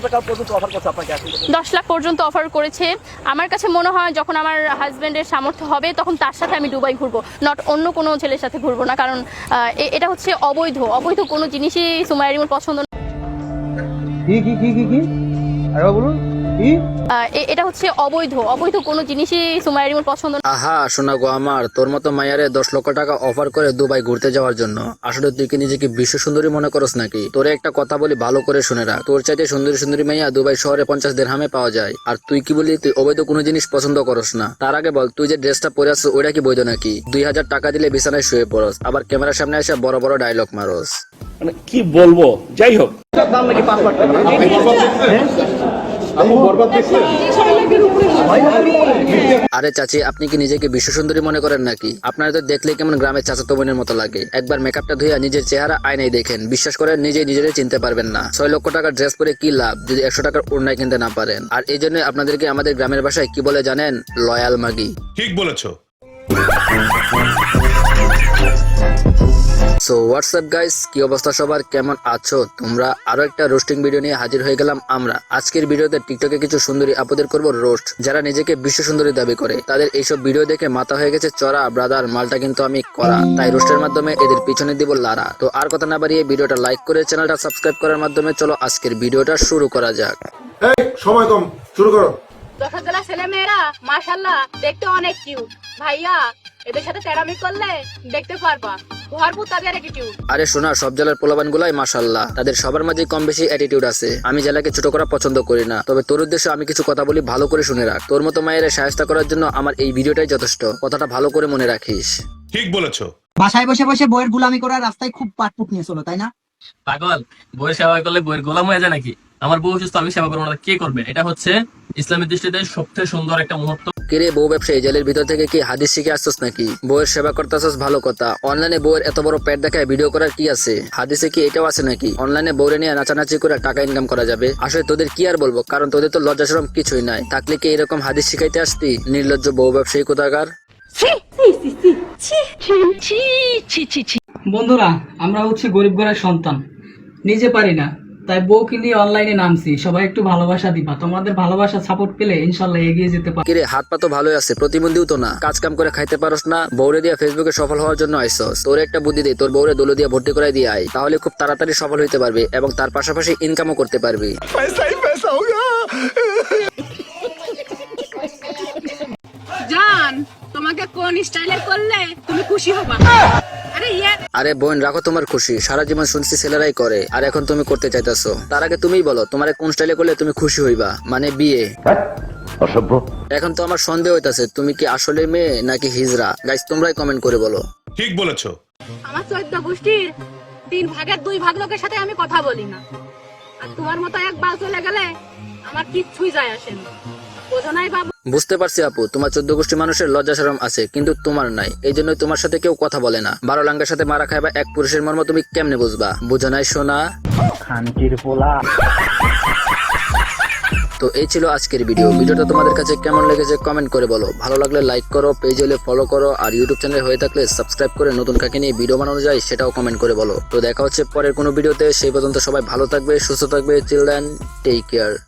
টাকা পর্যন্ত অফার করছে আপনাকে? 10 লাখ পর্যন্ত অফার করেছে। আমার কাছে মনে হয় যখন আমার হাজব্যান্ডের সামর্থ্য হবে তখন তার সাথে আমি দুবাই ঘুরবো, নট অন্য কোনো ছেলের সাথে ঘুরবো না, কারণ এটা হচ্ছে অবৈধ কোনো জিনিসই সুমাইয়া রিমুর পছন্দ না। কি আরে বলুন কি? এটা হচ্ছে অবৈধ কোনো জিনিসই সুমাইয়া রিমুর পছন্দ না। আহা শোনা গো আমার, তোর মতো মায়ারে 10 লক্ষ টাকা অফার করে দুবাই ঘুরতে যাওয়ার জন্য। আসলে তুই কি নিজেকে বিশ্ব সুন্দরী মনে করস নাকি? তোরে একটা কথা বলি, ভালো করে শুনে রাখ। তোর চাইতে সুন্দরী মাইয়া দুবাই শহরে 50 দিরহামে পাওয়া যায়। আর তুই কি বলি তুই অবৈধ কোনো জিনিস পছন্দ করস না? তার আগে বল, তুই যে ড্রেসটা পরে আছিস ওইটা কি বৈধ নাকি? 2000 টাকা দিলে বিছানায় শুয়ে পড়স, আবার ক্যামেরার সামনে এসে বড় বড় ডায়লগ মারস। মানে কি বলবো, যাই হোক, দাম নাকি 5 লাখ টাকা। আরে চাচি, আপনি কি নিজেকে বিশ্ব সুন্দরী মনে করেন নাকি? আপনারা তো দেখলেই কেমন গ্রামের চাচাতো বোনের মতো লাগে। একবার মেকআপটা ধুইয়া নিজের চেহারা আয়নায় দেখেন, বিশ্বাস করেন নিজেরে চিনতে পারবেন না। 6 লক্ষ টাকার ড্রেস পরে কি লাভ যদি 100 টাকার ওড়নায় কিনতে না পারেন? আর এই জন্য আপনাদেরকে আমাদের গ্রামের ভাষায় কি বলে জানেন? লয়াল মাগি। ঠিক বলেছো। সো হোয়াটসঅ্যাপ গাইস, কি অবস্থা সবার, কেমন আছো তোমরা? আরো একটা রোস্টিং ভিডিও নিয়ে হাজির হয়ে গেলাম আমরা। আজকের ভিডিওতে টিকটকে কিছু সুন্দরী আপুদের করব রোস্ট, যারা নিজেকে বিশ্ব সুন্দরী দাবি করে। তাদের এইসব ভিডিও দেখে মাথা হয়ে গেছে চড়া, ব্রাদার মালটা কিন্তু আমি করা, তাই রোস্টের মাধ্যমে এদের পিছনে দিব লারা। তো আর কথা না বাড়িয়ে ভিডিওটা লাইক করে চ্যানেলটা সাবস্ক্রাইব করার মাধ্যমে চলো আজকের ভিডিওটা শুরু করা যাক। এই সময় কম, শুরু করো। যশোর জেলার ছেলে মেয়েরা মাশাআল্লাহ দেখতে অনেক কিউট। ভাইয়া এদের সাথে তেরামি করলে দেখতে পারবা ভরপুর তাদের অ্যাটিটিউড। আরে শোনা, সব জেলার পোলাবান গুলাই মাশাআল্লাহ, তাদের সবার মাঝে কম বেশি অ্যাটিটিউড আছে। আমি জেলাকে ছোট করা পছন্দ করি না, তবে তোর উদ্দেশ্যে আমি কিছু কথা বলি, ভালো করে শুনে রাখ। তোর মতো মায়ের সাহায্য করার জন্য আমার এই ভিডিওটাই যথেষ্ট, কথাটা ভালো করে মনে রাখিস। ঠিক বলেছো। বাসায় বসে বসে বইয়ের গুলামি করার রাস্তায় খুব পাটপুট নিয়ে চলো, তাই না? পাগল, বইয়ের সেবা করলে বইয়ের গোলাম হয়ে যায় নাকি? আমার বউ অসুস্থ, আমি সেবা করবো না, কে করবে? এটা হচ্ছে ইসলামের দৃষ্টিতে সবচেয়ে সুন্দর একটা মুহূর্ত। কিরে বউ ব্যবসায়ী, জেলের ভিতর থেকে কি হাদিস শিখে আসছস নাকি? বউয়ের সেবা করতেছস ভালো কথা, অনলাইনে বউয়ের এত বড় পেট দেখায় ভিডিও করার কি আছে? হাদিসে কি এটাও আছে নাকি অনলাইনে বউরে নিয়ে নাচানাচি করে টাকা ইনকাম করা যাবে? আসলে তোদের কি আর বলবো, কারণ তোদের তো লজ্জা শরম কিছুই নাই। থাকলে কি এরকম হাদিস শিখাইতে আসতি? নির্লজ্জ বউ ব্যবসায়ী কোথাকার। বন্ধুরা, আমরা হচ্ছে গরিব ঘরের সন্তান, নিজে পারি না, তাই বউকে নিয়ে অনলাইনে নামছি। সবাই একটু ভালোবাসা দিবা, তোমাদের ভালোবাসা সাপোর্ট পেলে ইনশাল্লাহ এগিয়ে যেতে পারবো। কিরে হাত পা তো ভালোই আছে, প্রতিবন্ধীও তো না, কাজ কাম করে খাইতে পারস না, বউরে দিয়া ফেসবুকে সফল হওয়ার জন্য আইসস। তোর একটা বুদ্ধি দে, তোর বউরে দোলো দিয়া ভর্তি করাই দিয়ে আয়, তাহলে খুব তাড়াতাড়ি সফল হইতে পারবি এবং তার পাশাপাশি ইনকামও করতে পারবি। জান, তোমাকে কোন স্টাইলে করলে তুমি খুশি হবা? আরে বোন রাখো তোমার খুশি, সারা জীবন শুনছি ছেলেরাই করে, আর এখন তুমি করতে চাইতেছো। তার আগে তুমিই বলো তোমারে কোন স্টাইলে করলে তুমি খুশি হইবা, মানে বিয়ে। অসভ্য। এখন তো আমার সন্দেহ হইতাছে তুমি কি আসলে মেয়ে নাকি হিজড়া। গাইস তোমরাই কমেন্ট করে বলো। ঠিক বলেছো। আমার 14 গোষ্ঠীর 3 ভাগের 2 ভাগ লোকের সাথে আমি কথা বলি না, আর তোমার মতো এক বাল চলে গেলে আমার কিচ্ছুই যায় আসে না, বোঝো নাই বাবু? বুঝতে পারছি আপু, তোমার 14 গোষ্ঠী মানুষের লজ্জা শরম আছে, কিন্তু তোমার নাই, এই জন্যই তোমার সাথে কেউ কথা বলে না। 12 লাঙ্গার সাথে মারা খাইবা এক পুরুষের মর্ম তুমি কেমনে বুঝবা? বুঝো নাই সোনা খানকির পোলা। তো এই ছিল আজকের ভিডিওটা তোমাদের কাছে কেমন লেগেছে কমেন্ট করে বলো। ভালো লাগলে লাইক করো, পেজ হলে ফলো করো, আর ইউটিউব চ্যানেল হয়ে থাকলে সাবস্ক্রাইব করে নতুন কাকে নিয়ে ভিডিও বানানো যায় সেটাও কমেন্ট করে বলো। তো দেখা হচ্ছে পরের কোনো ভিডিওতে, সেই পর্যন্ত সবাই ভালো থাকবে, সুস্থ থাকবে। চিল দেন, টেক কেয়ার।